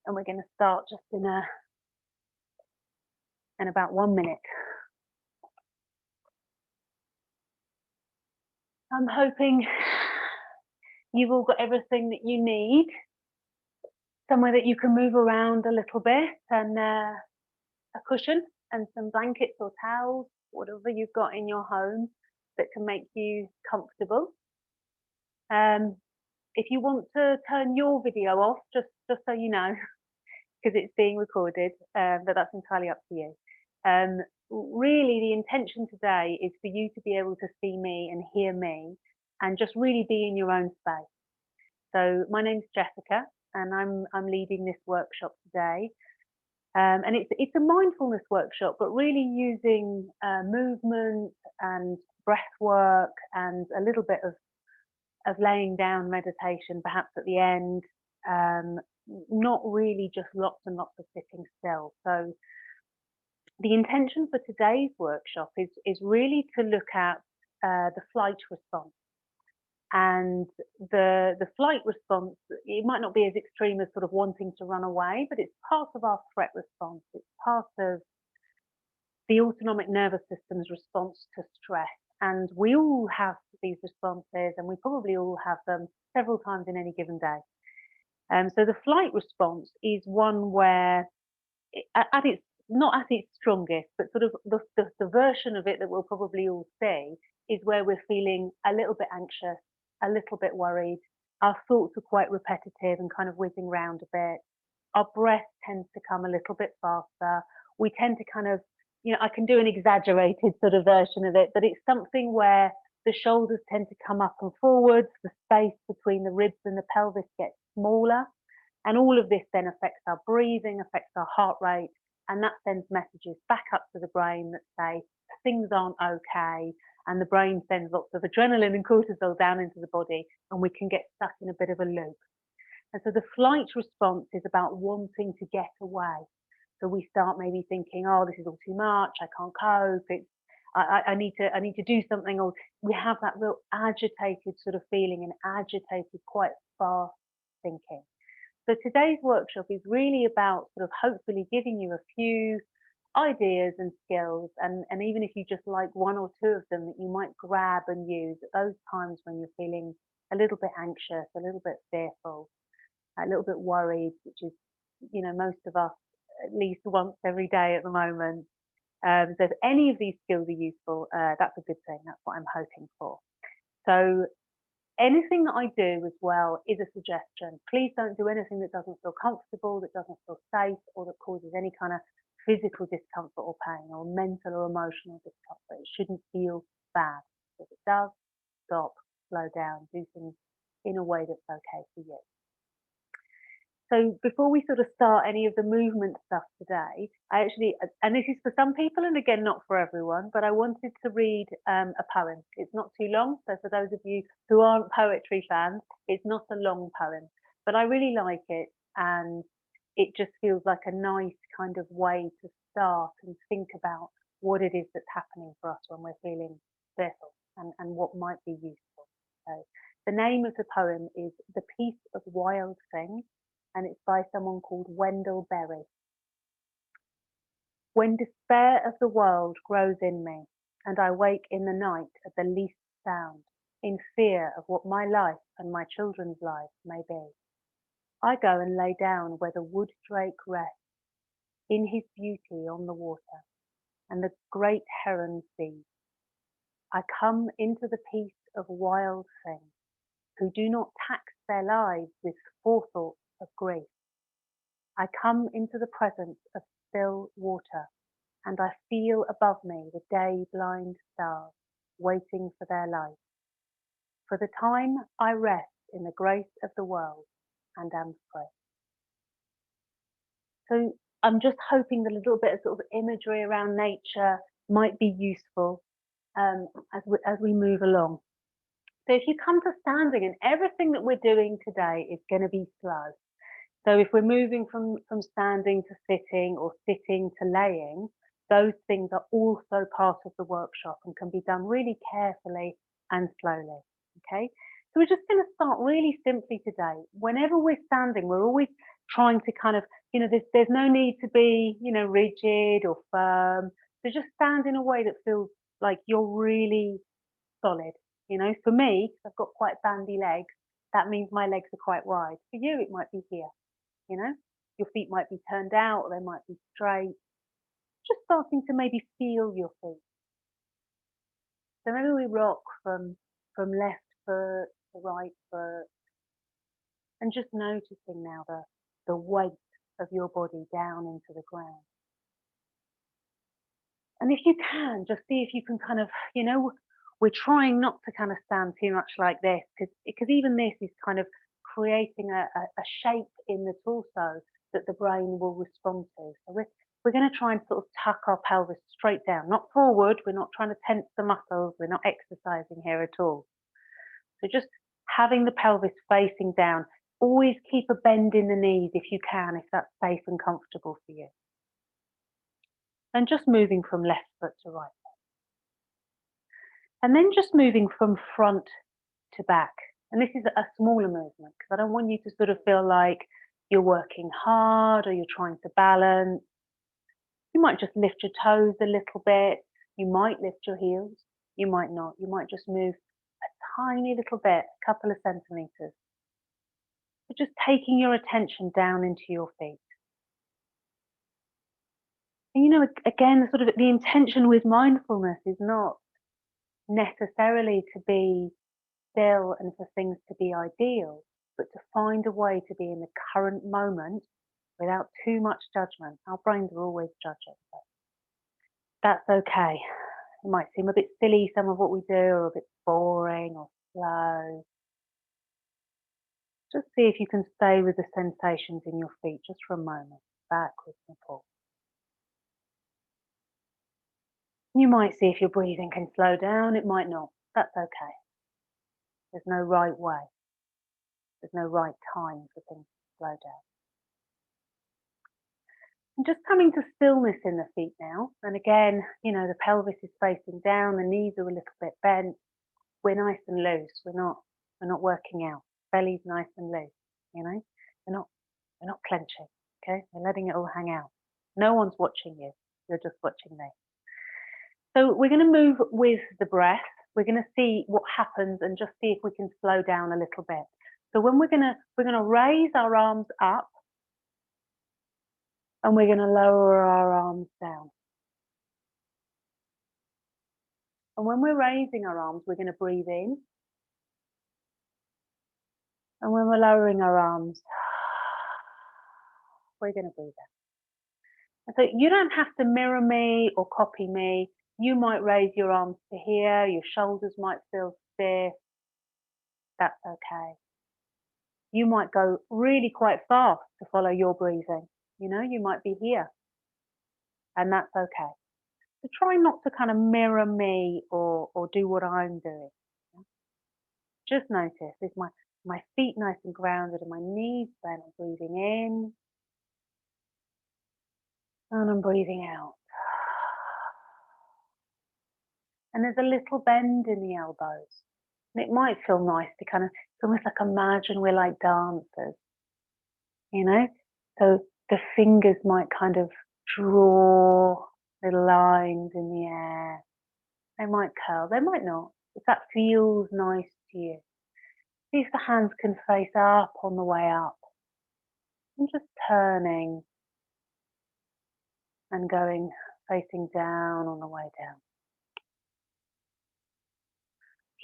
and we're going to start just in about 1 minute. I'm hoping you've all got everything that you need, somewhere that you can move around a little bit, and a cushion and some blankets or towels, whatever you've got in your home that can make you comfortable. If you want to turn your video off, just so you know, because it's being recorded, but that's entirely up to you. Really, the intention today is for you to be able to see me and hear me and just really be in your own space. So my name's Jessica, and I'm leading this workshop today. And it's a mindfulness workshop, but really using movement and breath work and a little bit of laying down meditation, perhaps at the end. Not really just lots and lots of sitting still. So the intention for today's workshop is really to look at the flight response. And the flight response, it might not be as extreme as sort of wanting to run away, but it's part of our threat response. It's part of the autonomic nervous system's response to stress. And we all have these responses, and we probably all have them several times in any given day. So the flight response is one where, at its not at its strongest, but sort of the version of it that we'll probably all see is where we're feeling a little bit anxious, a little bit worried. Our thoughts are quite repetitive and kind of whizzing around a bit. Our breath tends to come a little bit faster. We tend to kind of, I can do an exaggerated sort of version of it, but it's something where the shoulders tend to come up and forwards, the space between the ribs and the pelvis gets smaller. And all of this then affects our breathing, affects our heart rate, and that sends messages back up to the brain that say things aren't okay, and the brain sends lots of adrenaline and cortisol down into the body, and we can get stuck in a bit of a loop. And so the flight response is about wanting to get away. So we start maybe thinking, oh, this is all too much, I can't cope, I need to do something, or we have that real agitated sort of feeling and agitated, quite fast thinking. So today's workshop is really about sort of hopefully giving you a few ideas and skills, and even if you just like one or two of them that you might grab and use at those times when you're feeling a little bit anxious, a little bit fearful, a little bit worried, which is, most of us at least once every day at the moment. So if any of these skills are useful, that's a good thing. That's what I'm hoping for. So anything that I do as well is a suggestion. Please don't do anything that doesn't feel comfortable, that doesn't feel safe, or that causes any kind of physical discomfort or pain, or mental or emotional discomfort. It shouldn't feel bad. If it does, stop, slow down, do things in a way that's okay for you. So before we sort of start any of the movement stuff today, I actually, and this is for some people and again not for everyone, but I wanted to read a poem. It's not too long, so for those of you who aren't poetry fans, it's not a long poem, but I really like it, and it just feels like a nice kind of way to start and think about what it is that's happening for us when we're feeling fearful, and what might be useful. So the name of the poem is The Peace of Wild Things, and it's by someone called Wendell Berry. When despair of the world grows in me, and I wake in the night at the least sound, in fear of what my life and my children's lives may be, I go and lay down where the wood drake rests, in his beauty on the water, and the great heron feeds. I come into the peace of wild things, who do not tax their lives with forethought of grief. I come into the presence of still water, and I feel above me the day-blind stars waiting for their light. For the time I rest in the grace of the world and am free. So I'm just hoping that a little bit of sort of imagery around nature might be useful as we move along. So if you come to standing, and everything that we're doing today is going to be slow. So if we're moving from standing to sitting, or sitting to laying, those things are also part of the workshop and can be done really carefully and slowly. Okay, so we're just going to start really simply today. Whenever we're standing, we're always trying to kind of, there's no need to be, rigid or firm. So just stand in a way that feels like you're really solid. For me, 'cause I've got quite bandy legs, that means my legs are quite wide. For you, it might be here, your feet might be turned out, or they might be straight. Just starting to maybe feel your feet. So maybe we rock from left foot to right foot, and just noticing now the weight of your body down into the ground. And if you can, just see if you can kind of, we're trying not to kind of stand too much like this, because even this is kind of creating a shape in the torso that the brain will respond to. So we're going to try and sort of tuck our pelvis straight down, not forward. We're not trying to tense the muscles. We're not exercising here at all. So just having the pelvis facing down. Always keep a bend in the knees if you can, if that's safe and comfortable for you. And just moving from left foot to right foot. And then just moving from front to back. And this is a smaller movement, because I don't want you to sort of feel like you're working hard or you're trying to balance. You might just lift your toes a little bit. You might lift your heels. You might not. You might just move a tiny little bit, a couple of centimeters. So just taking your attention down into your feet. And again, sort of the intention with mindfulness is not necessarily to be still and for things to be ideal, but to find a way to be in the current moment without too much judgment. Our brains are always judging, but that's okay. It might seem a bit silly, some of what we do, or a bit boring or slow. Just see if you can stay with the sensations in your feet just for a moment, backwards and forwards. You might see if your breathing can slow down, it might not. That's okay. There's no right way. There's no right time for things to slow down. And just coming to stillness in the feet now. And again, the pelvis is facing down, the knees are a little bit bent. We're nice and loose. We're not working out. Belly's nice and loose, We're not clenching, okay? We're letting it all hang out. No one's watching you. You're just watching me. So we're going to move with the breath. We're going to see what happens and just see if we can slow down a little bit. So when we're going to raise our arms up, and we're going to lower our arms down. And when we're raising our arms, we're going to breathe in. And when we're lowering our arms, we're going to breathe out. And so you don't have to mirror me or copy me. You might raise your arms to here. Your shoulders might feel stiff. That's okay. You might go really quite fast to follow your breathing. You might be here. And that's okay. So try not to kind of mirror me or do what I'm doing. Just notice, is my feet nice and grounded and my knees bent? I'm breathing in. And I'm breathing out. And there's a little bend in the elbows. And it might feel nice to kind of, it's almost like imagine we're like dancers, So the fingers might kind of draw little lines in the air. They might curl, they might not. If that feels nice to you. See if the hands can face up on the way up. And just turning and going, facing down on the way down.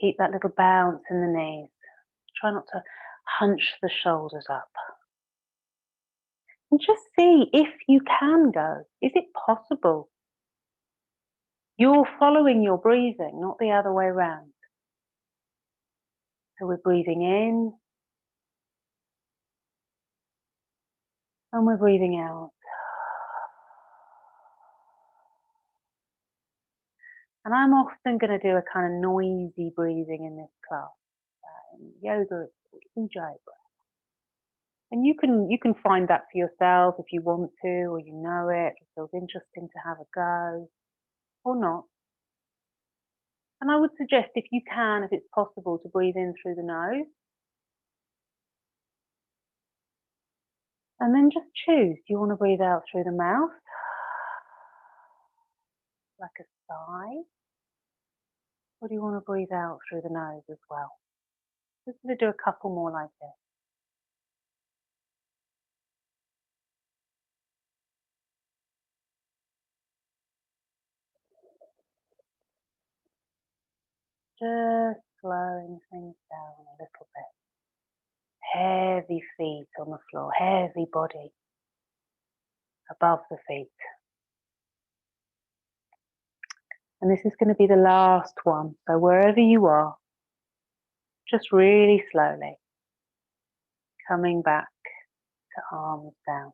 Keep that little bounce in the knees. Try not to hunch the shoulders up. And just see if you can go. Is it possible? You're following your breathing, not the other way around. So we're breathing in. And we're breathing out. And I'm often going to do a kind of noisy breathing in this class. In yoga, it's ujjayi breath. And you can find that for yourself if you want to, or you know it feels interesting to have a go, or not. And I would suggest if you can, if it's possible, to breathe in through the nose. And then just choose. Do you want to breathe out through the mouth? Like a sigh? Or do you want to breathe out through the nose as well? Just going to do a couple more like this. Just slowing things down a little bit. Heavy feet on the floor, heavy body above the feet. And this is going to be the last one. So wherever you are, just really slowly coming back to arms down.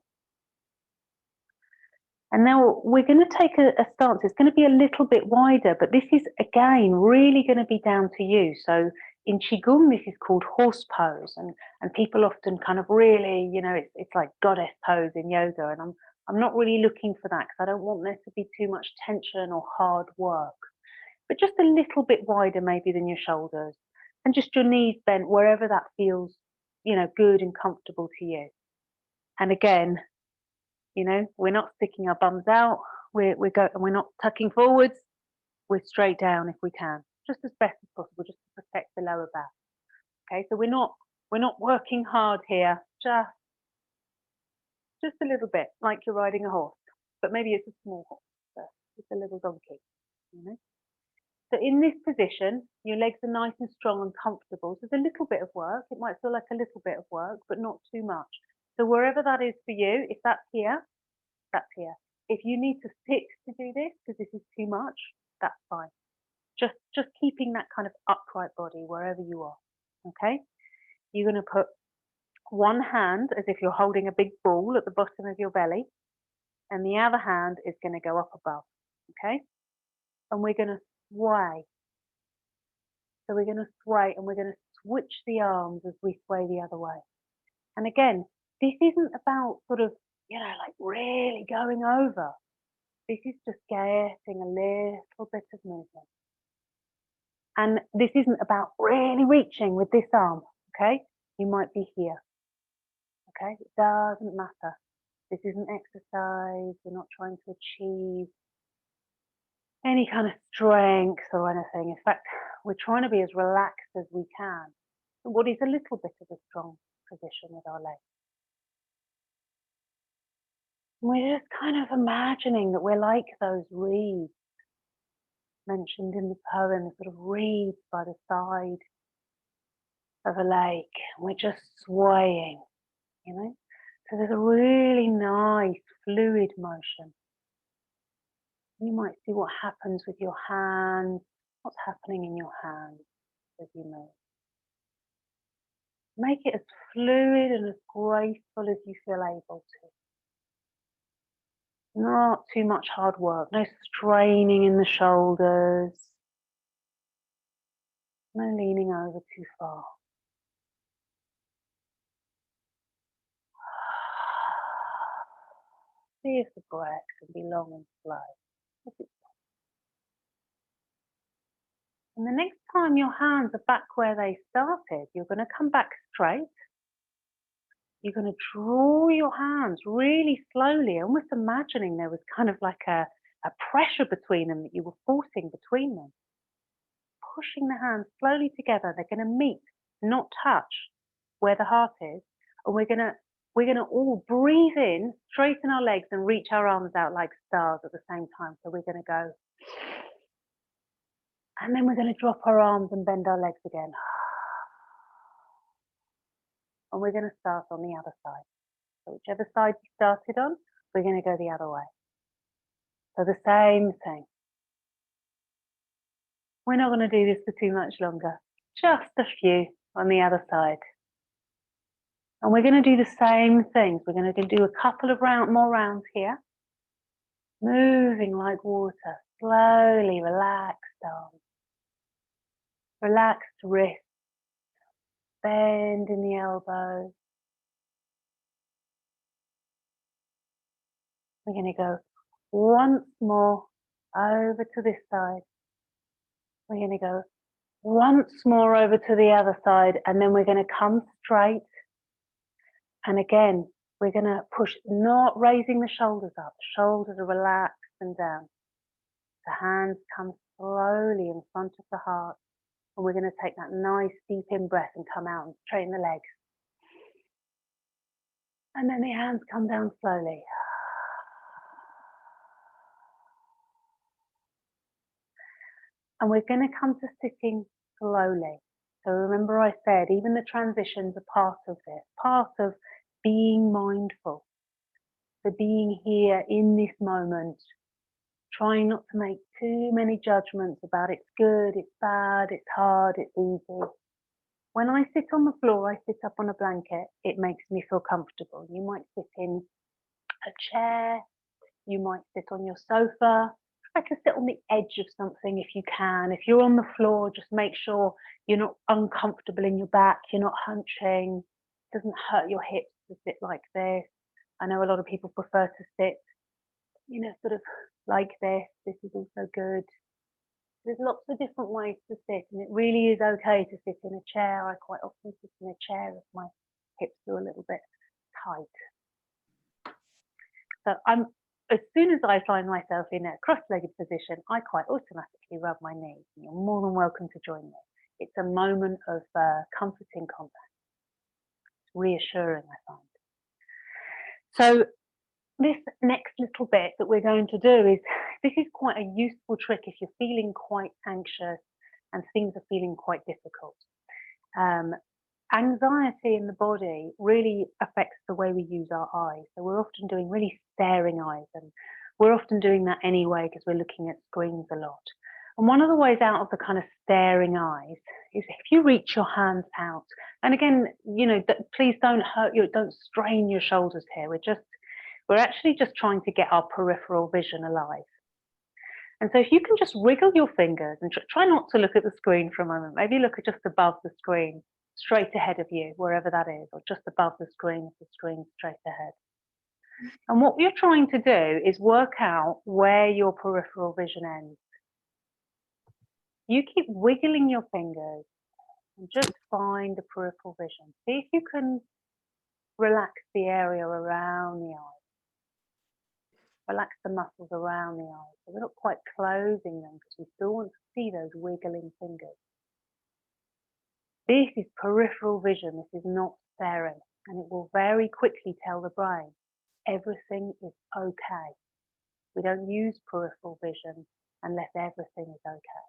And now we're going to take a stance. It's going to be a little bit wider, but this is again really going to be down to you. So in Qigong, this is called horse pose, and people often kind of really, you know, it's like goddess pose in yoga, and I'm not really looking for that because I don't want there to be too much tension or hard work, but just a little bit wider maybe than your shoulders, and just your knees bent wherever that feels, you know, good and comfortable to you. And again, you know, we're not sticking our bums out. We're not tucking forwards. We're straight down if we can, just as best as possible, just to protect the lower back. Okay, so we're not working hard here. Just a little bit, like you're riding a horse, but maybe it's a small horse, so just a little donkey. You know. So in this position, your legs are nice and strong and comfortable. So there's a little bit of work. It might feel like a little bit of work, but not too much. So wherever that is for you, if that's here, that's here. If you need to sit to do this because this is too much, that's fine. Just keeping that kind of upright body wherever you are. Okay? You're going to put one hand as if you're holding a big ball at the bottom of your belly, and the other hand is going to go up above. Okay? And we're going to sway. So we're going to sway and we're going to switch the arms as we sway the other way. And again, this isn't about sort of, you know, like really going over. This is just getting a little bit of movement. And this isn't about really reaching with this arm, okay? You might be here, okay? It doesn't matter. This isn't exercise. We're not trying to achieve any kind of strength or anything. In fact, we're trying to be as relaxed as we can. What is a little bit of a strong position with our legs. And we're just kind of imagining that we're like those reeds mentioned in the poem, the sort of reeds by the side of a lake. And we're just swaying, you know. So there's a really nice fluid motion. You might see what happens with your hands, what's happening in your hands as you move. Make it as fluid and as graceful as you feel able to. Not too much hard work, no straining in the shoulders, no leaning over too far. See if the breath can be long and slow. And the next time your hands are back where they started, you're going to come back straight. You're going to draw your hands really slowly, almost imagining there was kind of like a pressure between them that you were forcing between them. Pushing the hands slowly together. They're going to meet, not touch, where the heart is. And we're going to all breathe in, straighten our legs and reach our arms out like stars at the same time. So we're going to go. And then we're going to drop our arms and bend our legs again. And we're going to start on the other side. So whichever side you started on, we're going to go the other way. So the same thing. We're not going to do this for too much longer. Just a few on the other side. And we're going to do the same things. We're going to do a couple of more rounds here. Moving like water. Slowly relaxed arms. Relaxed wrists. Bend in the elbows. We're going to go once more over to this side. We're going to go once more over to the other side, and then we're going to come straight. And again, We're going to push, not raising the shoulders up. The shoulders are relaxed and down. The hands come slowly in front of the heart. And we're going to take that nice deep in breath and come out and straighten the legs. And then the hands come down slowly. And we're going to come to sitting slowly. So remember I said, even the transitions are part of this, part of being mindful. So being here in this moment, trying not to make too many judgments about it's good, it's bad, it's hard, it's easy. When I sit on the floor, I sit up on a blanket, it makes me feel comfortable. You might sit in a chair, you might sit on your sofa, try to sit on the edge of something if you can. If you're on the floor, just make sure you're not uncomfortable in your back, you're not hunching, it doesn't hurt your hips to sit like this. I know a lot of people prefer to sit, sort of like this. This is also good. There's lots of different ways to sit, and it really is okay to sit in a chair. I quite often sit in a chair if my hips are a little bit tight. So as soon as I find myself in a cross-legged position, I quite automatically rub my knees. And you're more than welcome to join me. It's a moment of comforting contact. It's reassuring, I find. So this next little bit that we're going to do this is quite a useful trick if you're feeling quite anxious and things are feeling quite difficult. Anxiety in the body really affects the way we use our eyes. So we're often doing really staring eyes, and we're often doing that anyway because we're looking at screens a lot. And one of the ways out of the kind of staring eyes is if you reach your hands out, and again, please don't hurt don't strain your shoulders here. We're actually just trying to get our peripheral vision alive. And so if you can just wiggle your fingers and try not to look at the screen for a moment, maybe look at just above the screen, straight ahead of you, wherever that is, or just above the screen if the screen's straight ahead. And what you're trying to do is work out where your peripheral vision ends. You keep wiggling your fingers and just find the peripheral vision. See if you can relax the area around the eyes. Relax the muscles around the eyes. So we're not quite closing them because we still want to see those wiggling fingers. This is peripheral vision. This is not staring, and it will very quickly tell the brain everything is okay. We don't use peripheral vision unless everything is okay.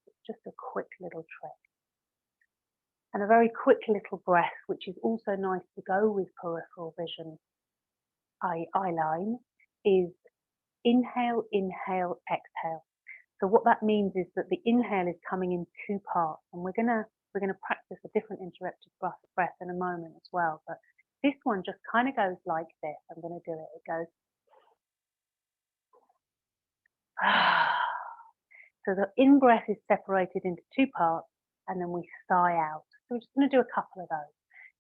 It's just a quick little trick. And a very quick little breath, which is also nice to go with peripheral vision eye line, is inhale, inhale, exhale. So what that means is that the inhale is coming in two parts, and we're gonna practice a different interrupted breath in a moment as well. But this one just kind of goes like this. I'm going to do it. It goes. So the in-breath is separated into two parts, and then we sigh out. So we're just going to do a couple of those.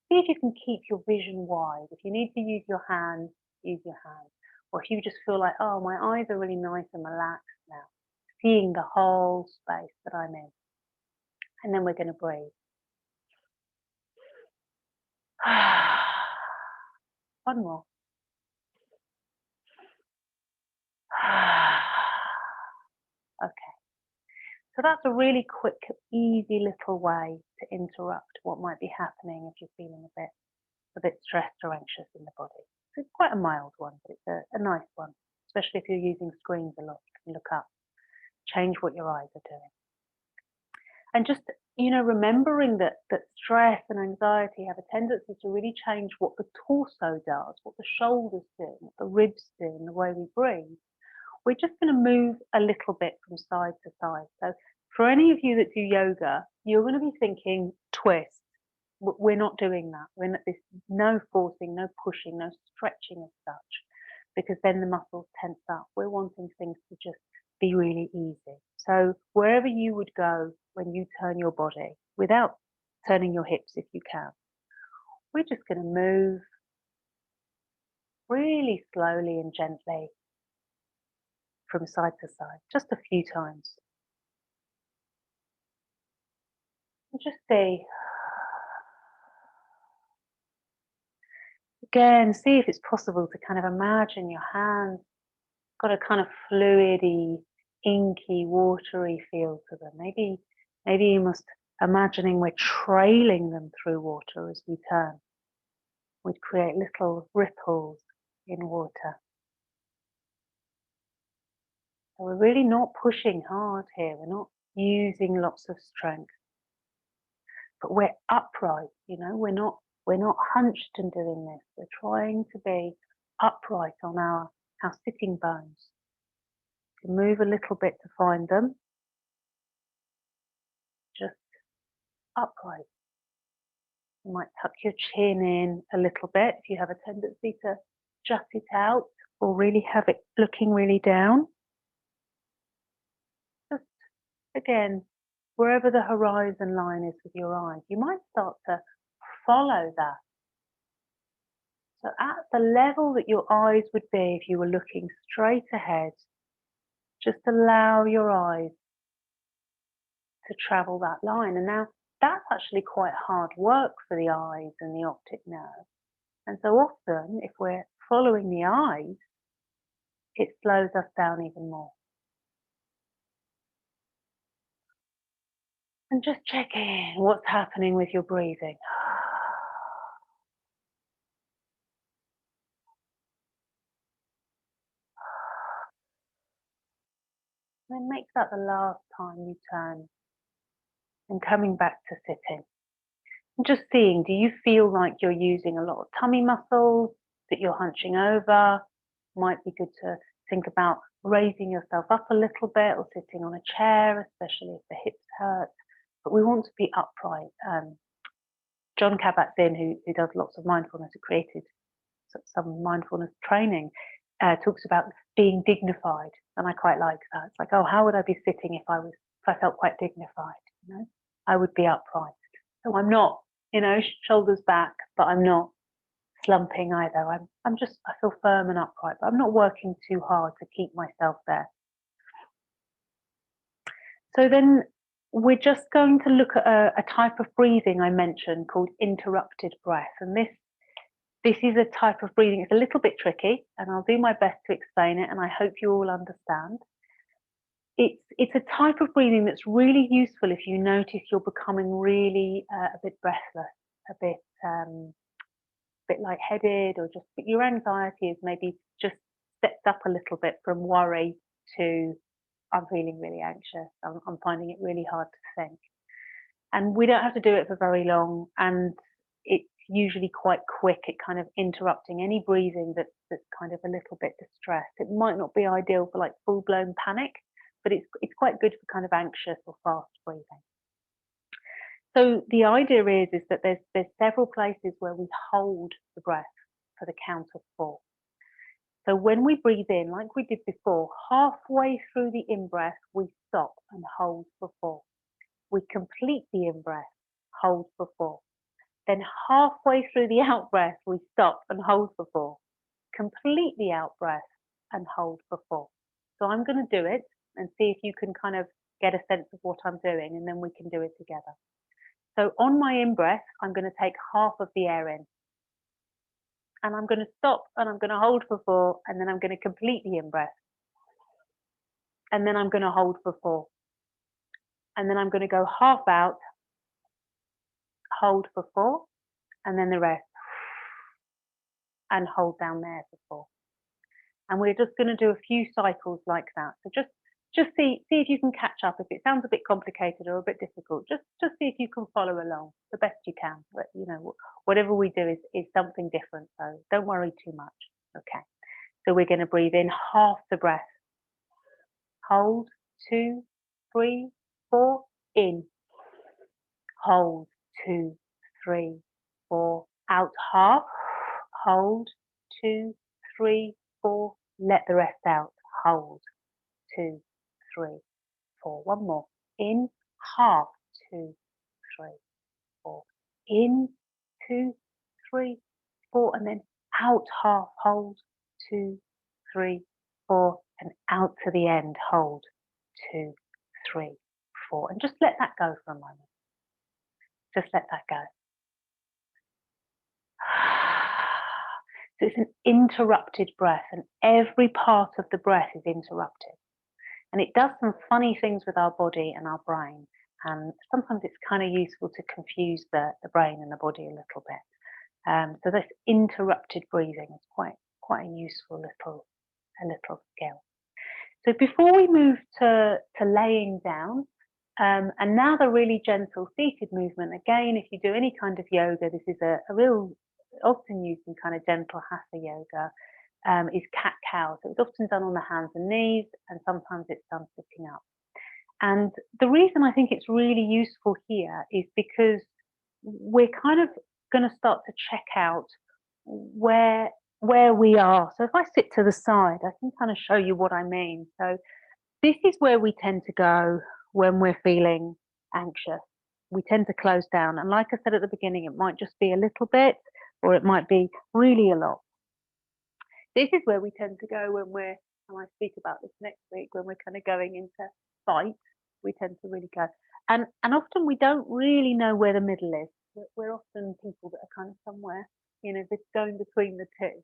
See if you can keep your vision wide. If you need to use your hands, use your hands. Or if you just feel like, oh, my eyes are really nice and relaxed now, seeing the whole space that I'm in. And then we're going to breathe. One more. Okay. So that's a really quick, easy little way to interrupt what might be happening if you're feeling a bit stressed or anxious in the body. So it's quite a mild one, but it's a nice one, especially if you're using screens a lot. You can look up, change what your eyes are doing. And just, remembering that stress and anxiety have a tendency to really change what the torso does, what the shoulders do, what the ribs do, and the way we breathe. We're just going to move a little bit from side to side. So for any of you that do yoga, you're going to be thinking twist. We're not doing that. There's no forcing, no pushing, no stretching as such, because then the muscles tense up. We're wanting things to just be really easy. So wherever you would go when you turn your body, without turning your hips if you can, we're just going to move really slowly and gently from side to side, just a few times. And just see Again, see if it's possible to kind of imagine your hands got a kind of fluidy, inky, watery feel to them. Maybe you must imagining we're trailing them through water as we turn. We'd create little ripples in water. So we're really not pushing hard here. We're not using lots of strength. But we're upright, you know, we're not hunched and doing this. We're trying to be upright on our sitting bones. To move a little bit to find them. Just upright. You might tuck your chin in a little bit if you have a tendency to jut it out or really have it looking really down. Just again, wherever the horizon line is with your eyes, you might start to follow that. So at the level that your eyes would be if you were looking straight ahead, just allow your eyes to travel that line. And now that's actually quite hard work for the eyes and the optic nerve. And so often, if we're following the eyes, it slows us down even more. And just check in what's happening with your breathing. And then make that the last time you turn and coming back to sitting. And just seeing, do you feel like you're using a lot of tummy muscles, that you're hunching over? Might be good to think about raising yourself up a little bit or sitting on a chair, especially if the hips hurt. But we want to be upright. John Kabat-Zinn, who does lots of mindfulness, who created some mindfulness training, talks about being dignified, and I quite like that. It's like, oh, how would I be sitting if I felt quite dignified? You know, I would be upright. So I'm not, you know, shoulders back, but I'm not slumping either. I feel firm and upright, but I'm not working too hard to keep myself there. So then we're just going to look at a type of breathing I mentioned called interrupted breath. And this is a type of breathing. It's a little bit tricky, and I'll do my best to explain it, and I hope you all understand. It's a type of breathing that's really useful if you notice you're becoming really a bit breathless, a bit lightheaded, or just your anxiety is maybe just stepped up a little bit from worry to I'm feeling really anxious. I'm finding it really hard to think. And we don't have to do it for very long, and it's usually quite quick at kind of interrupting any breathing that's kind of a little bit distressed. It might not be ideal for like full-blown panic, but it's quite good for kind of anxious or fast breathing. So the idea is that there's several places where we hold the breath for the count of 4. So when we breathe in, like we did before, halfway through the in-breath, we stop and hold for 4. We complete the in-breath, hold for 4. Then halfway through the out-breath, we stop and hold for 4. Complete the out-breath and hold for 4. So I'm going to do it and see if you can kind of get a sense of what I'm doing, and then we can do it together. So on my in-breath, I'm going to take half of the air in. And I'm going to stop and I'm going to hold for 4, and then I'm going to complete the in-breath. And then I'm going to hold for 4. And then I'm going to go half out, hold for 4, and then the rest. And hold down there for 4. And we're just going to do a few cycles like that. So just see if you can catch up. If it sounds a bit complicated or a bit difficult, just see if you can follow along the best you can. But you know, whatever we do is something different, so don't worry too much. Okay. So we're going to breathe in half the breath. Hold, 2, 3, 4, in. Hold, 2, 3, 4, out half. Hold, 2, 3, 4, let the rest out. Hold, 2, 3, 4. One more. In, half, 2, 3, 4. In, 2, 3, 4, and then out half. Hold, 2, 3, 4, and out to the end. Hold, 2, 3, 4, and just let that go for a moment. Just let that go. So it's an interrupted breath, and every part of the breath is interrupted. And it does some funny things with our body and our brain. And sometimes it's kind of useful to confuse the brain and the body a little bit. So this interrupted breathing is quite a useful little skill. So before we move to laying down, and now the really gentle seated movement, again, if you do any kind of yoga, this is a real, often used in kind of gentle hatha yoga, is cat-cow. So it's often done on the hands and knees, and sometimes it's done sitting up. And the reason I think it's really useful here is because we're kind of going to start to check out where we are. So if I sit to the side, I can kind of show you what I mean. So this is where we tend to go when we're feeling anxious. We tend to close down. And like I said at the beginning, it might just be a little bit, or it might be really a lot. This is where we tend to go when we're, and I speak about this next week, when we're kind of going into fight, we tend to really go. And often we don't really know where the middle is. We're often people that are kind of somewhere, going between the two,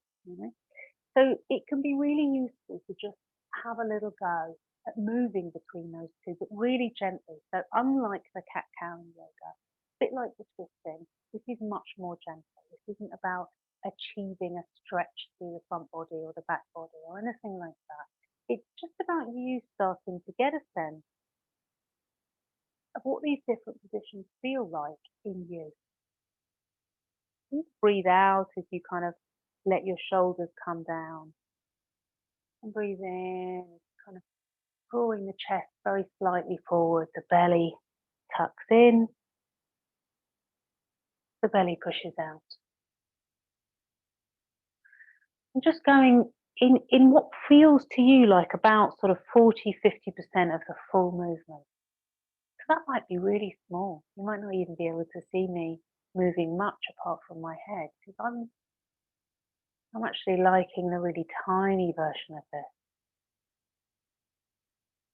So it can be really useful to just have a little go at moving between those two, but really gently. So unlike the cat-cow yoga, a bit like the twisting, this is much more gentle. This isn't about achieving a stretch through the front body or the back body or anything like that. It's just about you starting to get a sense of what these different positions feel like in you. You breathe out as you kind of let your shoulders come down. And breathe in, kind of drawing the chest very slightly forward. The belly tucks in. The belly pushes out. And just going in what feels to you like about sort of 40, 50% of the full movement. So that might be really small. You might not even be able to see me moving much apart from my head, because I'm actually liking the really tiny version of this.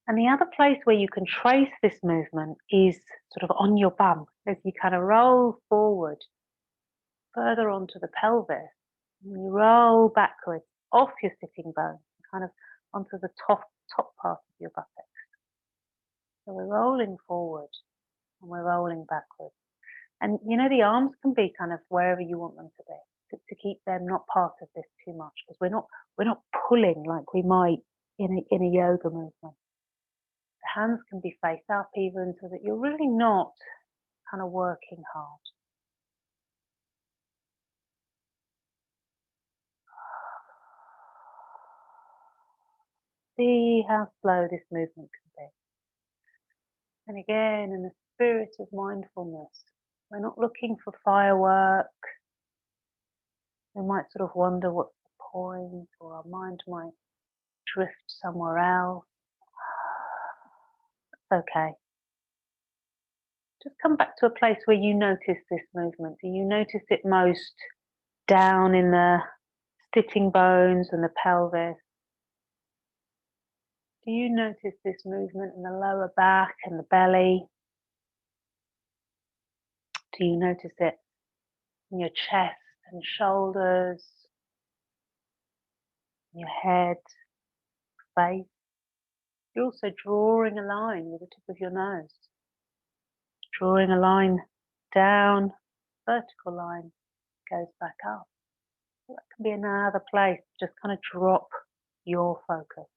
And the other place where you can trace this movement is sort of on your bum, as you kind of roll forward further onto the pelvis. And you roll backwards off your sitting bones, kind of onto the top part of your buttocks. So we're rolling forward and we're rolling backwards. And the arms can be kind of wherever you want them to be, to keep them not part of this too much, because we're not pulling like we might in a yoga movement. The hands can be face up even, so that you're really not kind of working hard. See how slow this movement can be. And again, in the spirit of mindfulness, we're not looking for firework. We might sort of wonder what's the point, or our mind might drift somewhere else. It's okay. Just come back to a place where you notice this movement. Do you notice it most down in the sitting bones and the pelvis? Do you notice this movement in the lower back and the belly? Do you notice it in your chest and shoulders, in your head, face? You're also drawing a line with the tip of your nose. Drawing a line down, vertical line goes back up. So that can be another place. Just kind of drop your focus.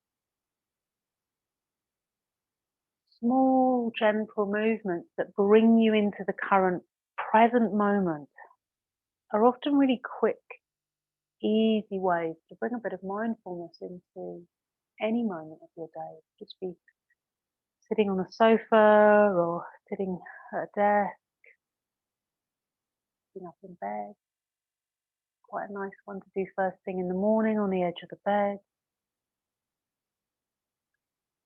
Small, gentle movements that bring you into the current present moment are often really quick, easy ways to bring a bit of mindfulness into any moment of your day. Just be sitting on a sofa or sitting at a desk, sitting up in bed. Quite a nice one to do first thing in the morning on the edge of the bed.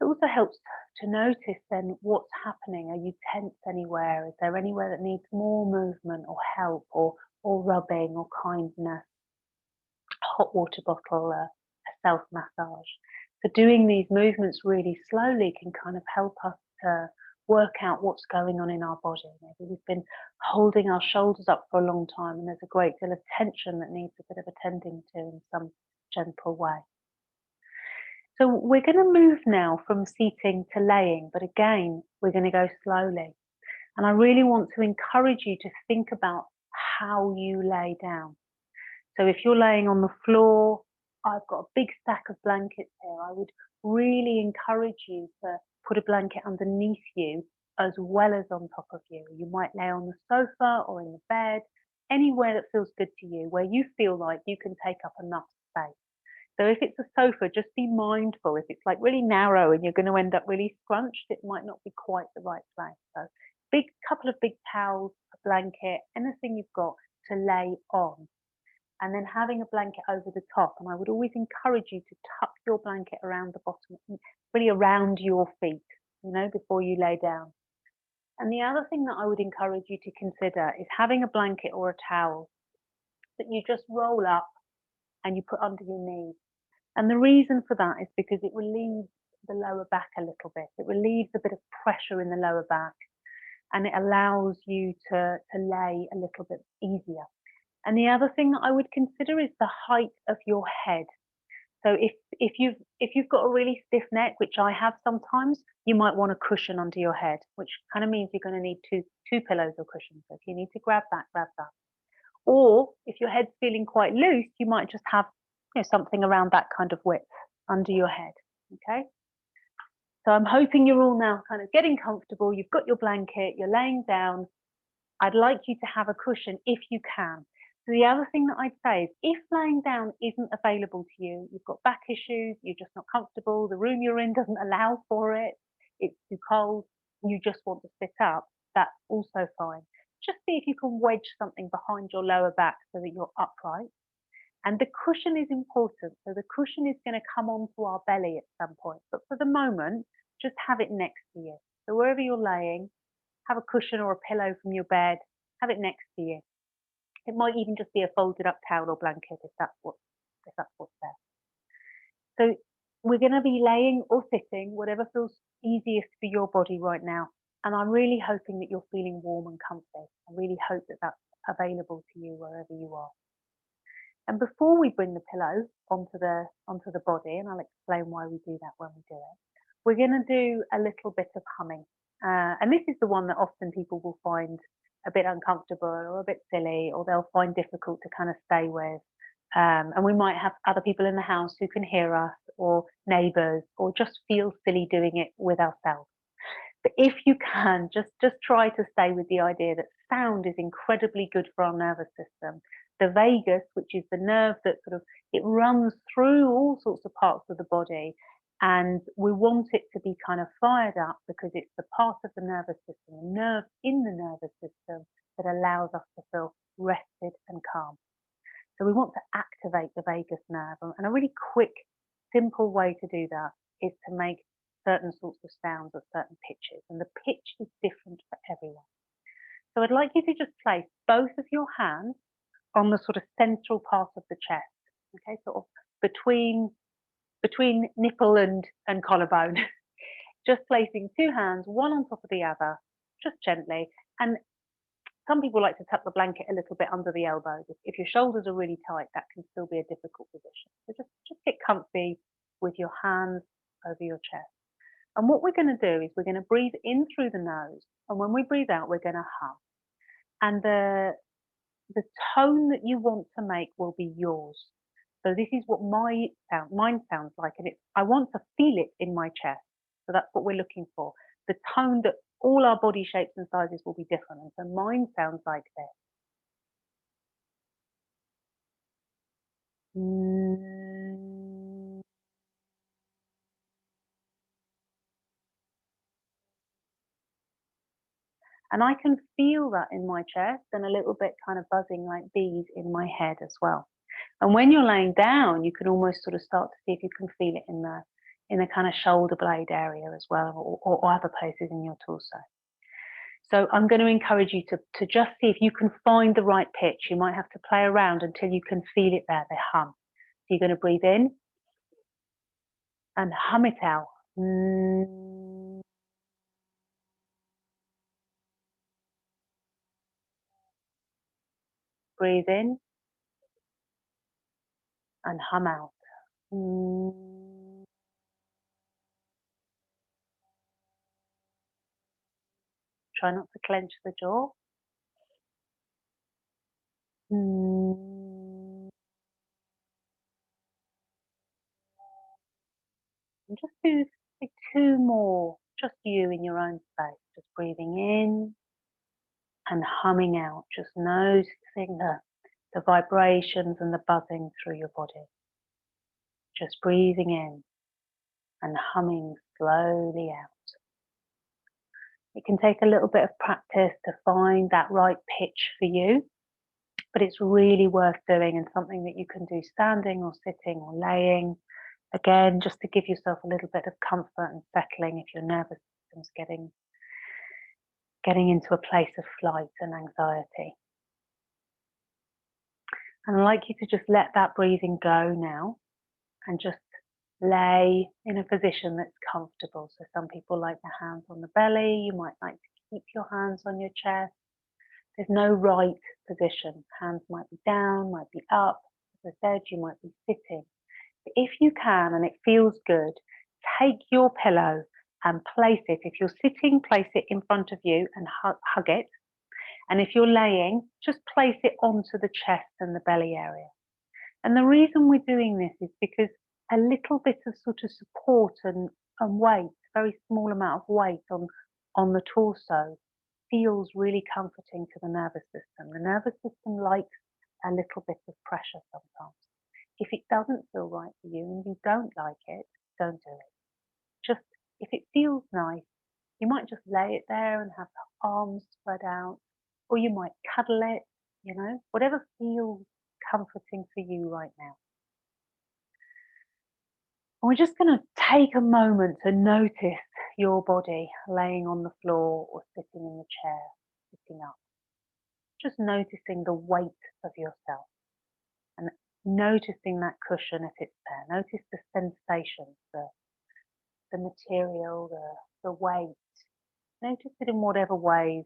It also helps to notice then what's happening. Are you tense anywhere? Is there anywhere that needs more movement or help or rubbing or kindness? A hot water bottle, a self-massage. So doing these movements really slowly can kind of help us to work out what's going on in our body. Maybe we've been holding our shoulders up for a long time and there's a great deal of tension that needs a bit of attending to in some gentle way. So we're going to move now from seating to laying, but again, we're going to go slowly. And I really want to encourage you to think about how you lay down. So if you're laying on the floor, I've got a big stack of blankets here. I would really encourage you to put a blanket underneath you as well as on top of you. You might lay on the sofa or in the bed, anywhere that feels good to you, where you feel like you can take up enough space. So if it's a sofa, just be mindful. If it's like really narrow and you're going to end up really scrunched, it might not be quite the right place. So couple of big towels, a blanket, anything you've got to lay on. And then having a blanket over the top. And I would always encourage you to tuck your blanket around the bottom, really around your feet, before you lay down. And the other thing that I would encourage you to consider is having a blanket or a towel that you just roll up and you put under your knees. And the reason for that is because it relieves the lower back a little bit. It relieves a bit of pressure in the lower back and it allows you to lay a little bit easier. And the other thing that I would consider is the height of your head. So if you've got a really stiff neck, which I have sometimes, you might want a cushion under your head, which kind of means you're going to need two pillows or cushions. So if you need to grab that, grab that. Or if your head's feeling quite loose, you might just have something around that kind of width under your head. Okay. So I'm hoping you're all now kind of getting comfortable. You've got your blanket, you're laying down. I'd like you to have a cushion if you can. So the other thing that I'd say is if laying down isn't available to you, you've got back issues, you're just not comfortable, the room you're in doesn't allow for it, it's too cold, you just want to sit up, that's also fine. Just see if you can wedge something behind your lower back so that you're upright. And the cushion is important. So the cushion is going to come onto our belly at some point. But for the moment, just have it next to you. So wherever you're laying, have a cushion or a pillow from your bed, have it next to you. It might even just be a folded up towel or blanket if that's what's there. So we're going to be laying or sitting, whatever feels easiest for your body right now. And I'm really hoping that you're feeling warm and comfy. I really hope that that's available to you wherever you are. And before we bring the pillow onto the body, and I'll explain why we do that when we do it, we're going to do a little bit of humming. And this is the one that often people will find a bit uncomfortable or a bit silly, or they'll find difficult to kind of stay with. And we might have other people in the house who can hear us, or neighbours, or just feel silly doing it with ourselves. But if you can, just try to stay with the idea that sound is incredibly good for our nervous system. The vagus, which is the nerve that it runs through all sorts of parts of the body, and we want it to be kind of fired up because it's the part of the nervous system, the nerve in the nervous system that allows us to feel rested and calm. So we want to activate the vagus nerve, and a really quick, simple way to do that is to make certain sorts of sounds at certain pitches, and the pitch is different for everyone. So I'd like you to just place both of your hands on the sort of central part of the chest, okay, sort of between nipple and collarbone. Just placing two hands, one on top of the other, just gently. And some people like to tuck the blanket a little bit under the elbows. If your shoulders are really tight, that can still be a difficult position. So just get comfy with your hands over your chest. And what we're going to do is we're going to breathe in through the nose, and when we breathe out, we're going to hum. And the tone that you want to make will be yours. So this is what mine sounds like, and I want to feel it in my chest. So that's what we're looking for. The tone that all our body shapes and sizes will be different. And so mine sounds like this. And I can feel that in my chest and a little bit kind of buzzing like bees in my head as well. And when you're laying down, you can almost sort of start to see if you can feel it in the kind of shoulder blade area as well, or other places in your torso. So I'm going to encourage you to just see if you can find the right pitch. You might have to play around until you can feel it there, the hum. So you're going to breathe in and hum it out. breathe in and hum out. Try not to clench the jaw. And just do like 2 more, just you in your own space. Just breathing in and humming out. Just noticing the vibrations and the buzzing through your body. Just breathing in and humming slowly out. It can take a little bit of practice to find that right pitch for you, but it's really worth doing and something that you can do standing or sitting or laying. Again, just to give yourself a little bit of comfort and settling if your nervous system's getting into a place of flight and anxiety. And I'd like you to just let that breathing go now and just lay in a position that's comfortable. So some people like their hands on the belly. You might like to keep your hands on your chest. There's no right position. Hands might be down, might be up. As I said, you might be sitting. But if you can and it feels good, take your pillow and place it. If you're sitting, place it in front of you and hug it. And if you're laying, just place it onto the chest and the belly area. And the reason we're doing this is because a little bit of sort of support and weight, very small amount of weight on the torso feels really comforting to the nervous system. The nervous system likes a little bit of pressure sometimes. If it doesn't feel right for you and you don't like it, don't do it. Just if it feels nice, you might just lay it there and have the arms spread out, or you might cuddle it, whatever feels comforting for you right now. And we're just going to take a moment to notice your body laying on the floor or sitting in the chair, sitting up. Just noticing the weight of yourself and noticing that cushion if it's there. Notice the sensations, the material, the weight. Notice it in whatever ways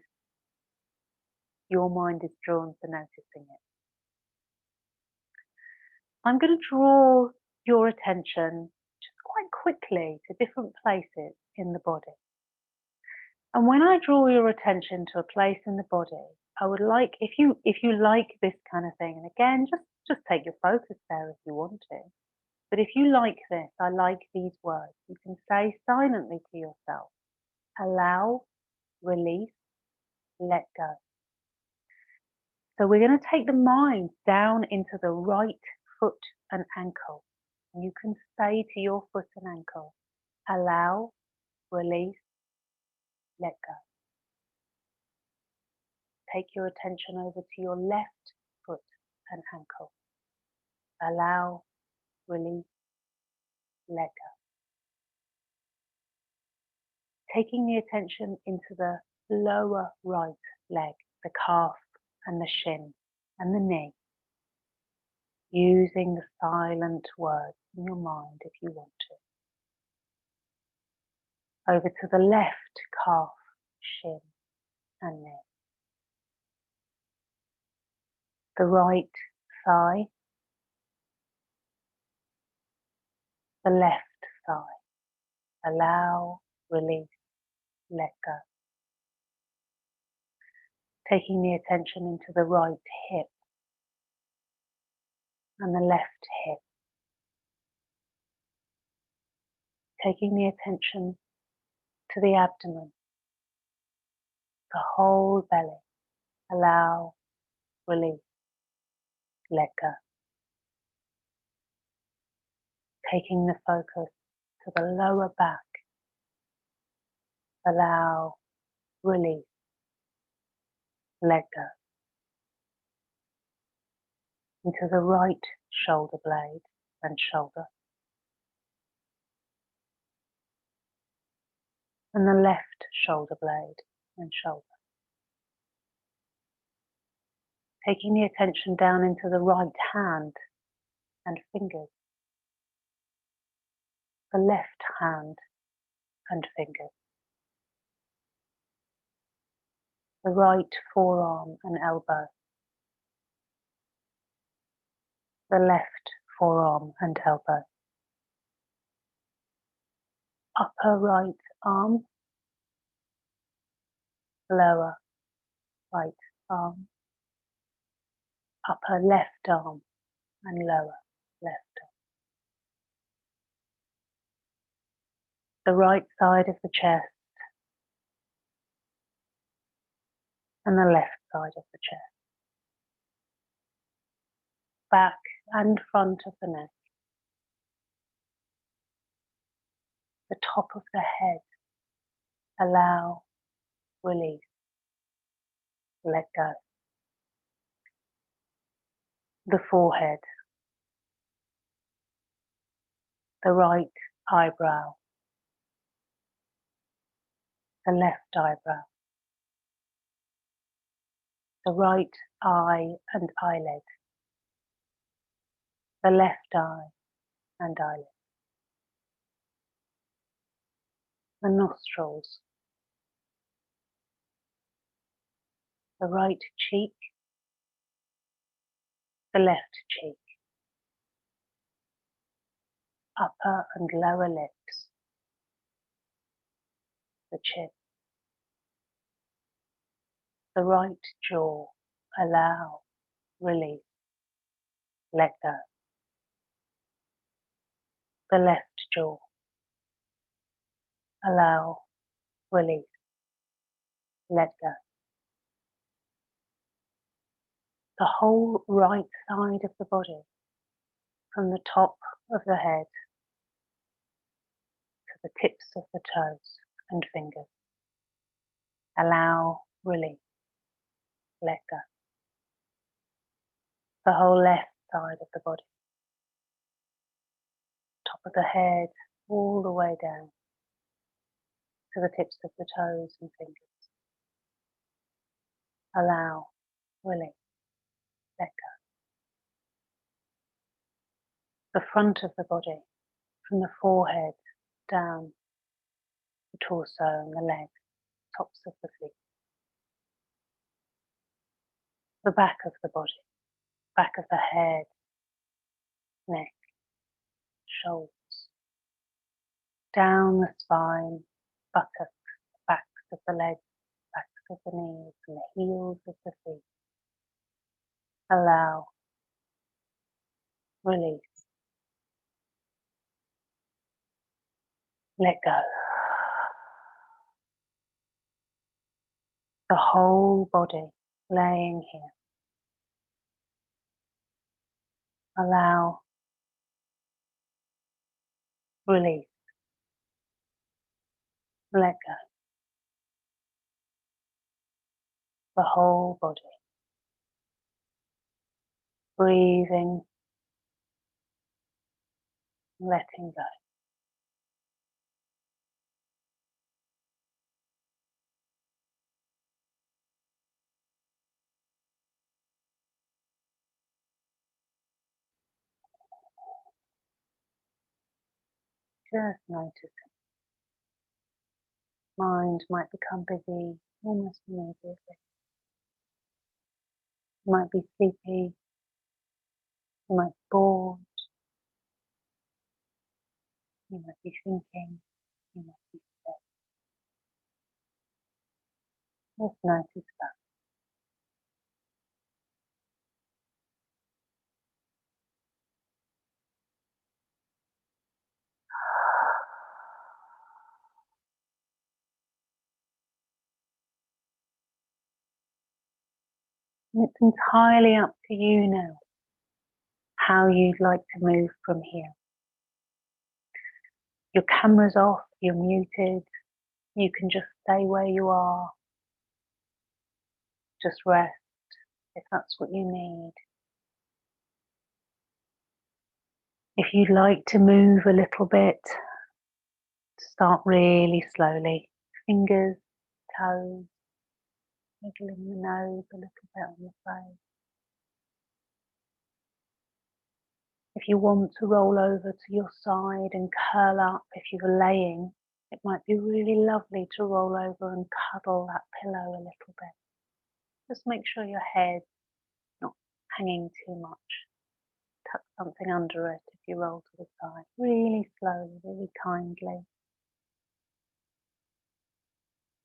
your mind is drawn to noticing it. I'm going to draw your attention just quite quickly to different places in the body. And when I draw your attention to a place in the body, I would like, if you like this kind of thing, and again, just take your focus there if you want to. But if you like this, I like these words. You can say silently to yourself, allow, release, let go. So we're going to take the mind down into the right foot and ankle. And you can say to your foot and ankle, allow, release, let go. Take your attention over to your left foot and ankle. Allow, release, let go. Taking the attention into the lower right leg, the calf and the shin and the knee. Using the silent words in your mind if you want to. Over to the left calf, shin and knee. The right thigh, the left thigh. Allow, release, let go. Taking the attention into the right hip and the left hip. Taking the attention to the abdomen, the whole belly. Allow, release, let go. Taking the focus to the lower back. Allow, release, let go. Into the right shoulder blade and shoulder. And the left shoulder blade and shoulder. Taking the attention down into the right hand and fingers. The left hand and fingers. The right forearm and elbow. the left forearm and elbow, upper right arm, lower right arm, upper left arm and lower left arm. The right side of the chest and the left side of the chest. Back and front of the neck. The top of the head. Allow, release, let go. The forehead. The right eyebrow. The left eyebrow. The right eye and eyelid. The left eye and eyelid. The nostrils. The right cheek. The left cheek. Upper and lower lips. The chin. The right jaw. Allow, release, let go. The left jaw. Allow, release, let go. The whole right side of the body, from the top of the head to the tips of the toes and fingers. Allow, release, let go. The whole left side of the body, top of the head, all the way down to the tips of the toes and fingers. Allow, release, let go. The front of the body, from the forehead down the torso and the legs, tops of the feet. The back of the body, back of the head, neck, shoulders, down the spine, buttocks, backs of the legs, backs of the knees and the heels of the feet. Allow, release, let go. The whole body laying here. Allow, release, let go. The whole body. Breathing, letting go. Just noticing. Mind might become busy almost immediately. You might be sleepy. You might be bored. You might be thinking. You might be sad. Just notice that. And it's entirely up to you now how you'd like to move from here. Your camera's off, you're muted. You can just stay where you are. Just rest if that's what you need. If you'd like to move a little bit, start really slowly. Fingers, toes, wiggling the nose a little bit on the face. If you want to roll over to your side and curl up, if you were laying, it might be really lovely to roll over and cuddle that pillow a little bit. Just make sure your head's not hanging too much. tuck something under it if you roll to the side. Really slowly, really kindly.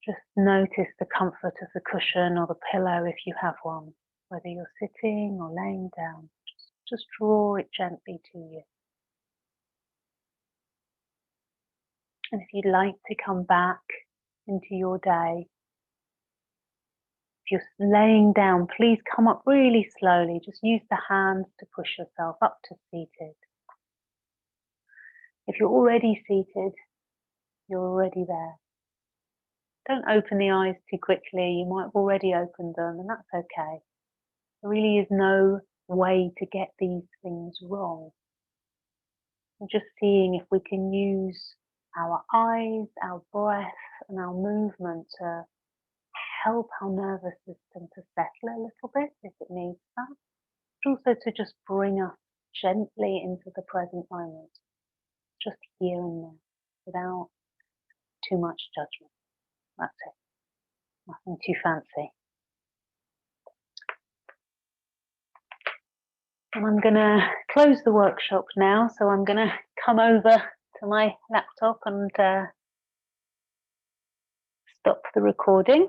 Just notice the comfort of the cushion or the pillow if you have one, whether you're sitting or laying down. Just draw it gently to you. And if you'd like to come back into your day, if you're laying down, please come up really slowly. Just use the hands to push yourself up to seated. If you're already seated, you're already there. Don't open the eyes too quickly. You might have already opened them, and that's okay. There really is no way to get these things wrong. We're just seeing if we can use our eyes, our breath, and our movement to help our nervous system to settle a little bit if it needs that, but also to just bring us gently into the present moment, just here and now, without too much judgment. That's it. Nothing too fancy. And I'm going to close the workshop now, so I'm going to come over to my laptop and stop the recording.